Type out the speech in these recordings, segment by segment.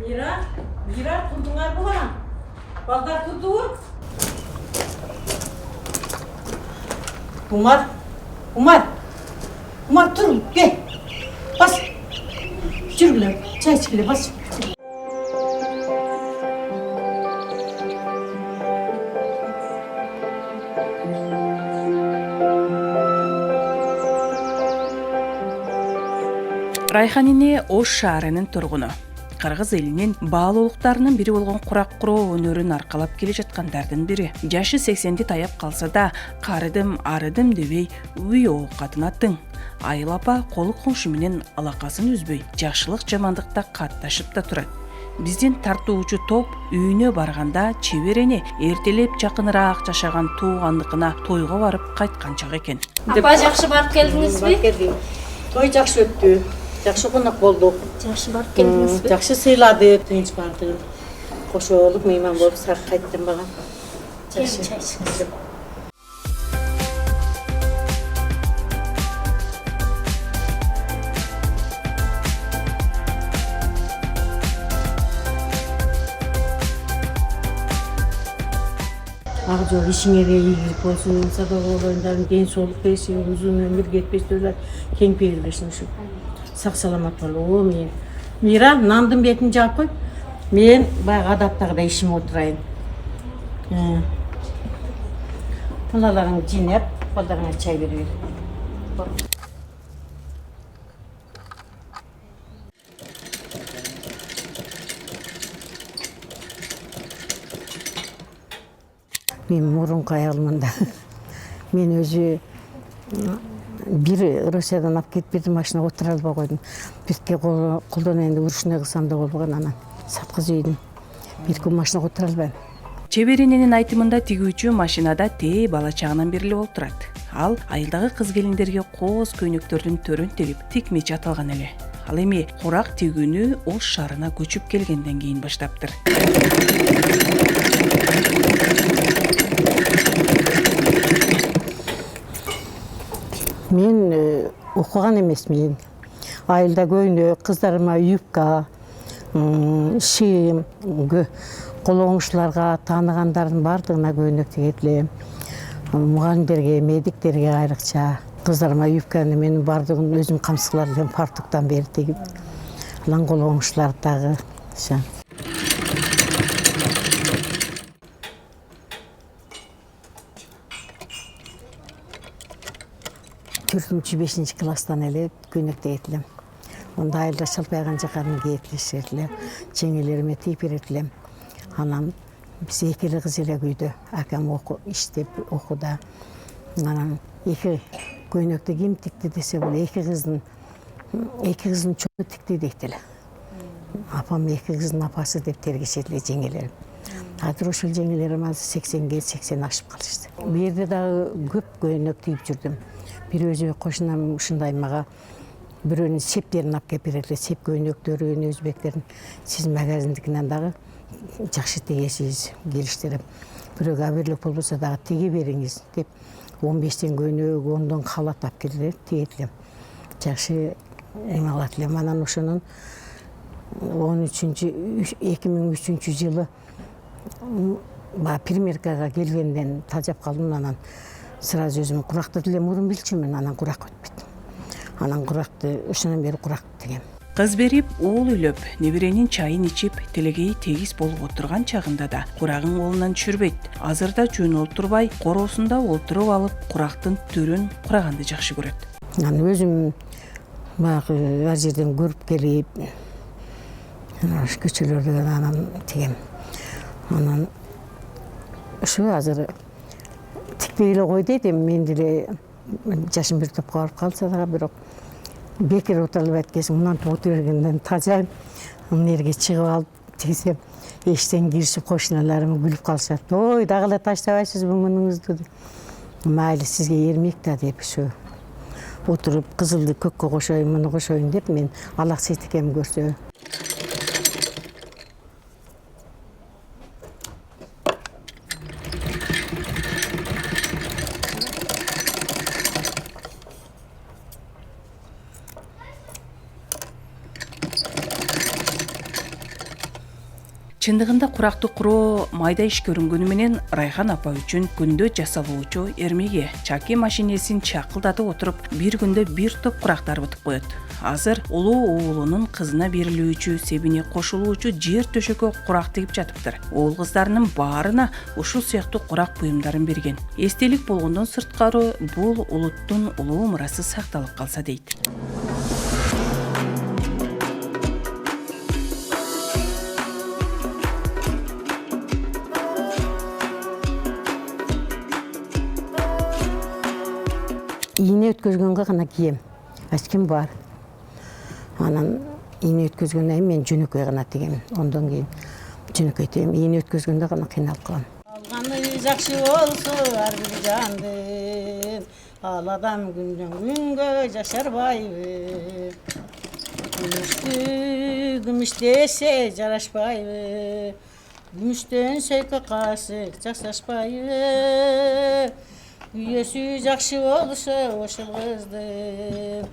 Mira, tuntungar bukan? Baltar tutur. Umar dur, gel. Bas. Yürü, çay içkile bas. Райхан эне Ош шаарынын тургуну. Кыргыз элинин баалуулуктарынын бири болгон курак куроо өнөрүн аркалап келе жаткандардын бири. Жашы 80-ди таяп калса да, карыдым, арыдым дебей үй оокатына тың. Айыл апа колу коңшу менен алакасын үзбөй, жакшылык жамандыкта катташып да турат. Биздин тартуучу топ үйүнө барганда чеберене эртелеп жакыныраак жашаган туугандыкына тойго барып кайткан чак экен. Апа жакшы барып келдиңизби? Той жакшы өттү. Жакшы конок болдук. Жакшы барып келдиңизби? Жакшы сыйлады, тынч барды. Кошолуп мейман болуп сак кайттым бага. Жакшы чай içiniz. Ак жол ишиңерге ийгилик болсун, сабак оорундарың ден соолук берсин, узун өмүр кетпестүүлөр кең пейил берсин ушу. Сак саламат болуу мен. Мира, нандын бетин жаап кой. Мен баягы адаттагыдай ишиме отурайын. Балаларың жинеп, балдарыңа чай берип бер. Мен мурунку аялымында. Мен өзү бир Россиядан алып кетип бирди машинага отура албай койдум. Бирке колдон энди урушуна кылсам да болбогон анан саткыз үйдүн. Бир күн машинага отура албайм. Чеберененин айтымында тигүүчү машинада тээ бала чагынан бери эле отурат. Ал айылдагы кыз келиндерге кооз көйнөктөрдүн төрүн тегип тикмечи аталган эле. Ал эми курак тигүүнү Ош шаарына көчүп келгенден кийин баштаптыр. Мен окуган эмесмин. Айылда көйнөк, кыздарыма юбка, шим, колоңушларга тааныгандардын бардыгына көйнөк тигет элем. Мугалимдерге, медиктерге айрыкча. Кыздарыма юбканы мен бардыгын өзүм камсыклар элем, фартуктан бери тигип. Анан колоңушлар дагы. Төртүнчү, 5-чи класстан эле көйнөк тигет элем. Онда айылда шалпайган жакарын кийип элем, жеңелериме тийип берет элем. Анан биз экили кыз эле үйдө, акам иштеп окууда. Анан эки көйнөктү ким тикти десе, бул эки кыздын чоңу тикти дейт эле. Апам эки кыздын апасы деп тергешет эле жеңелерим. Азыр ошол жеңелерим азыр 80-ге 80 ашып калышты. Бу жерде дагы көп көйнөк тийип жүрдүм. Бир өзү кошунам ушундай мага бирөөнүн септерин алып келип берет эле, сеп көйнөктөрүн, өзбектердин. Сиз магазиндикинен дагы жакшы тигесиз, келиштирип. Бирөөгө абырлык болбосо дагы тиге бериңиз деп 15тен көйнөк, 10дон халат алып келип тигет элем. Жакшы эме кылат элем. Анан ошонун 2003 жылы примеркага келгенден тажап калдым. Анан сразу өзүм куракты деле мурун билчүмүн, анан курак өтпөйт. Анан куракты ошондон бери курак тигем. Кыз берип, уул үйлөп, неберенин чайын ичип, телегей тегиз болуп отурган чагында да курагын колунан түшүрбөйт. Азырда жөн олтурбай, короосунда олтуруп алып, курактын төрүн кураганды жакшы көрөт. Анан өзүм баягы ар жерден көрүп келип, көчөлөрдөн анан тигем. Анан ушу азыр тикпей эле кой дейм, мен деле жашым бир топко барып калса дагы, бирок бекер отура албайт экенсиң, мынантип отура бергенден тажайм. Анан жерге чыгып алып тигсем, эчтен киришип кошуналарым күлүп калышат. Ой, дагы эле таштабайсызбы мунуңузду деп. Майли сизге эрмек да деп ушу отуруп кызылды көккө кошоюн, муну кошоюн деп мен алак сетикем көрсө. Чындыгында куракты куроо майда иш көрүнгөнү менен Райхан апа үчүн күндө жасалуучу эрмеге. Чаки машинесин чакылдатып отуруп, бир күндө бир топ курактар бутуп коет. Азыр улуу уулунун кызына берилүүчү, себине кошулуучу жер төшөккө курак тигип жатыптыр. Уул кыздарынын баарына ушул сыяктуу курак буюмдарын берген. Эстелик болгондон сырткары бул улуттун улуу мурасы сакталып калса дейт. Ийне өткөзгөнгө гана кийем. Ачким бар. Анан ийне өткөзгөндөн кийин мен жөнөкөй гана тигем. Ондон кийин жөнөкөй тигем. Ийне өткөзгөндө гана кыйналып калам. Алганы жакшы болсо ар бир жандын, ал адам күндөн күнгө жашарбайбы. Күмүш десе жарашпайбы. Күмүштөн сөйкө кашык жасашпайбы. Үйөсү жакшы болсо ошол кыздын,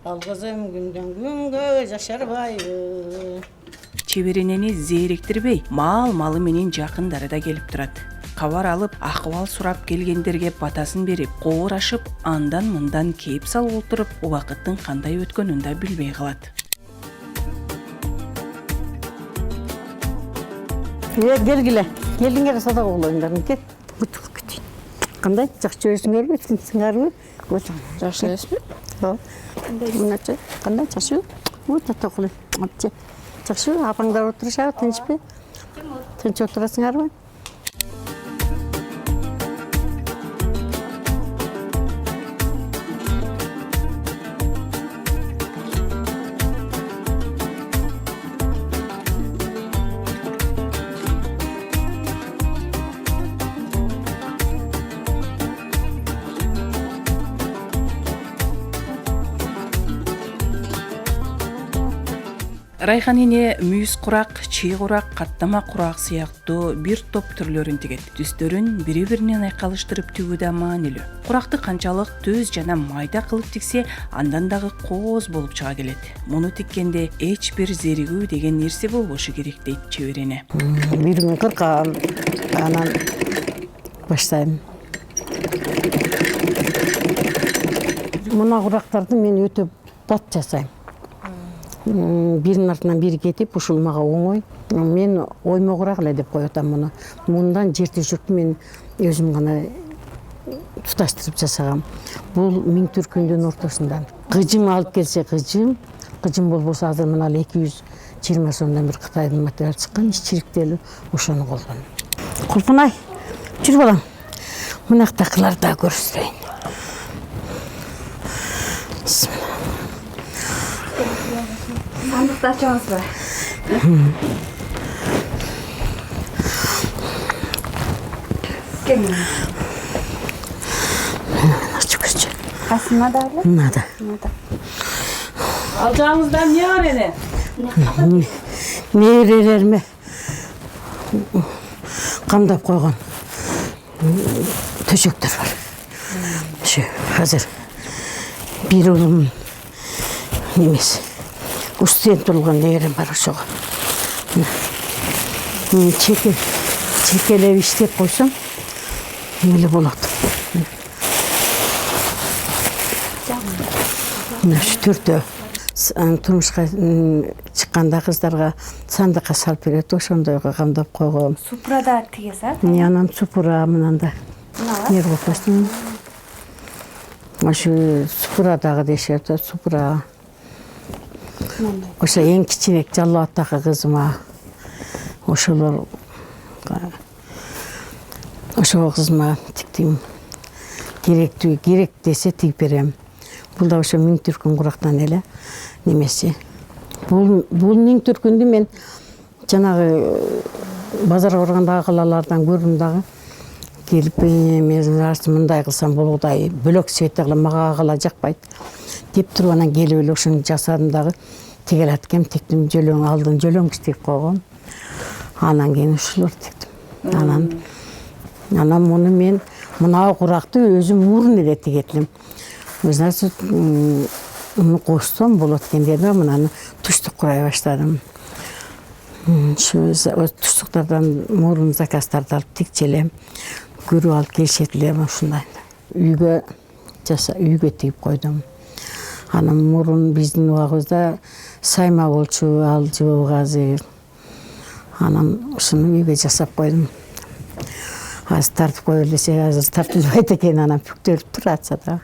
ал кызым күндөн күнгө жашарбайбы. Чеберенени зээриктирбей, мал-малы менен жакындары да келип турат. Кабар алып, акыбал сурап келгендерге батасын берип, коорашып, андан-мындан кейип салып отуруп, убакыттын кандай өткөнүн да билбей калат. Келгиле. Келдиңер садак оглоңдарын кет. Кандай жакшы өзүңөрбү, сиңарбы? Жакшы эмеспи? Мынача, кандай жакшы? Татакылы. Жакшы, апаңдар отурушабы, тынчпы? Тынч отурасыңарбы? Райхан эне мүйүз курак, чий курак, каттама курак сыяктуу бир топ түрлөрүн тигет. Түстөрүн бири-биринен айкалыштырып тигүү да маанилүү. Куракты канчалык төз жана майда кылып тиксе, андан дагы кооз болуп чыга келет. Муну тиккенде эч бир зеригүү деген нерсе болбошу керек дейт чеберене. Бир күн кыркам, анан баштайм. Мына курактарды мен өтө бат жасайм. Биринин артынан бири кетип, ушул мага оңой. Мен оймо курак эле деп коётам муну. Мындан жер төшөктү мен өзүм гана туташтырып жасагам. Бул миң түркүндүн ортосунда. Кыжым алып келсе кыжым болбосо азыр мына 220 сомдон бир Кытайдын материал чыккан, чириктелүү, ошону колдон. Кулпунай, жүр балам. Мынактакыларды да көрсөтөйүн. Сандыкты ачабызбы? Кемин? Ачып көрчү. Касына дагы? Надо. Ал жагыңызда эмне бар эне? Неберелериме камдап койгон төшөктөр бар. Ошо азыр бир улум немес. Устен турган нерем бар ошого. Чекелеп иштеп койсом, эле болот. Мына ушу төртөө турмушка чыкканда кыздарга сандыкка салып берет, ошондойго камдап койгом. Супрада тигесат? Анан супура мынанда. Не кылып койсоң? Ошо супура дагы дешет, супура. Ошо эң кичинек Жалал-Абадтагы кызыма ошолор ошо кызыма тиктим. Керек десе тигип берем. Бул да ошо миң түркүн курактан эле немеси. Бул миң түркүндү мен жанагы базарга барганда калалардан көрдүм дагы. Келип мен мындай кылсам болгудай бөлөк цветте кылам, мага кала жакпайт деп туруп анан келип эле ошону жасадым дагы. Тигелат кем тиктим, жөлөң алдын, жөлөң тигип койгом. Анан кийин ушулар тиктим. Анан муну мен мына куракты өзүм мурун эле тигетим. Значит, костом болот экен деп мынаны туштук курай баштадым. Şu tustuqlardan murun zakastарды алып тикчелем, күрүп алып келишетилем ушундай. Үйгө тигип койдум. Анан мурун биздин убагыбызда сайма болчу, ал жыбык азыр. Анан ушуну үйгө жасап койдум. Азыр тартып кое десе, азыр тартылбайт экен, анан бүктөлүп турат да.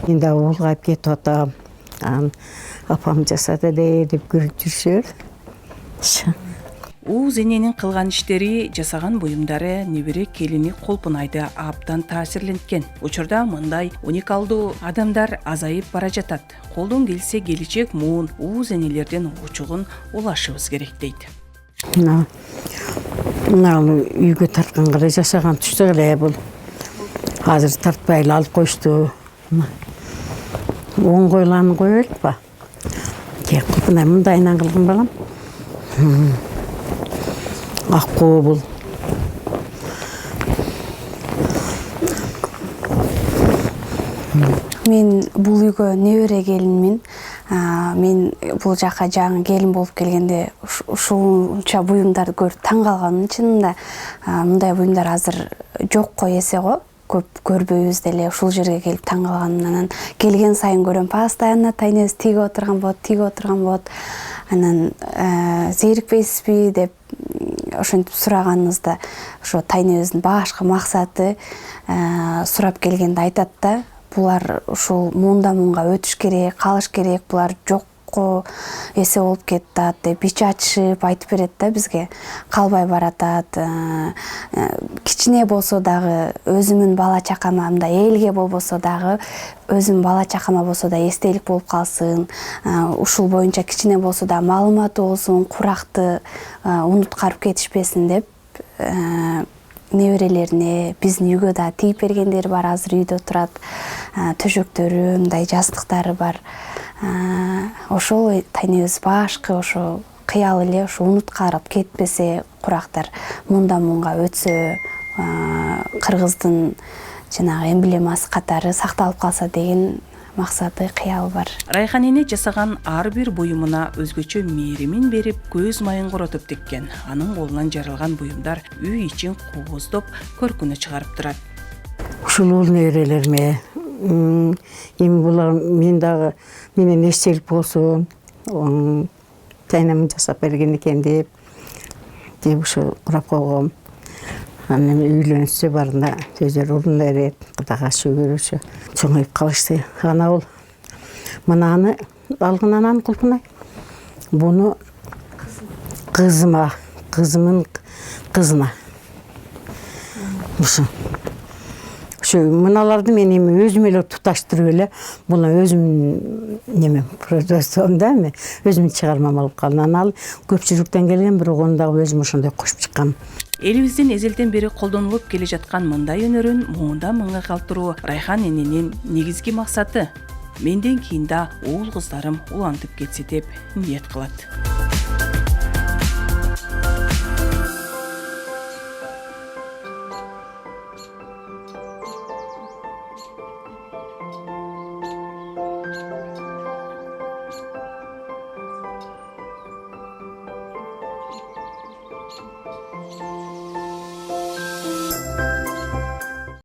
Мен да улгайып кетип атам. Анан апам жасады деп көрүп жүрүшөр. Ууз эненин кылган иштери, жасаган буюмдары небере келини Колпунайды абдан таасирленткен. Учурда мындай уникалдуу адамдар азайып бара жатат. Колдон келсе келечек муун ууз энелерден учугун улашыбыз керек дейт. Мына үйгө тарткан кара жасаган түштүк эле бул. Азыр тартпай эле алып коюшту. Оңгойланып коелук ба? Колпунай мындайынан кылган балам. Аккуу бул. Мен бул үйгө небере келинмин. Мен бул жака жаңы келин болуп келгенде ушунча буюмдарды көрүп таң калганмын. Чынында мындай буюмдар азыр жок го эсе го. Көп көрбөйбүз деле, ушул жерге келип таң калганмын. Анан келген сайын көрөм, постоянно тайнебиз тиги отурган болот. Анан зерикпейсизби деп ошентип сураганыбызда ошо тайнебиздин башкы максаты сурап келгенде айтат да, булар ушул муунда өтүш керек, калыш керек, булар жокко эсе болуп кетат деп ич ачышып айтып берет да бизге. Калбай баратат. Кичине болсо дагы өзүмүн бала чакама, мындай элге болбосо дагы өзүм бала чакама болсо да эстелик болуп калсын. Ушул боюнча кичине болсо да маалыматы болсун, куракты унуткарып кетишпесин деп неберелерине, биздин үйгө да тигип бергендери бар, азыр үйдө турат. Төшөктөрү, мындай жастыктары бар. Ошол тайнебиз башкы ошо кыял эле ошо унуткарып кетпесе, курактар муунга өтсө, кыргыздын жанагы эмблемасы катары сакталып калса деген максаты, кыялы бар. Райхан эне жасаган ар бир буюмуна өзгөчө мээримин берип, көз майын коротуп тиккен. Анын колунан жаралган буюмдар үй ичин кубуздоп, көркүнө чыгарып турат. Ушул неберелериме эми булар мен дагы менен эстелик болсун, тайнам жасап берген экен деп ушу курап койгом. Анан үйлөнүшсө барында өздөрү урун берет, кудайга шүгүрүшү чоңоюп калышты. Ана ол мынаны алган анан Колпунай. Буну кызымын кызына. Ошо мыналарды мен эми өзүм эле туташтырып эле, буну өзүм немем производством да эми өзүм чыгармам алып калдым. Анан көпчүлүктөн келген, бирок аны дагы өзүм ошондой кошуп чыккам. Элибиздин эзелден бери колдонулуп келе жаткан мындай өнөрүн муунда мыңга калтыруу Райхан эненин негизги максаты. Менден кийин да уул кыздарым улантып кетсе деп ниет кылат.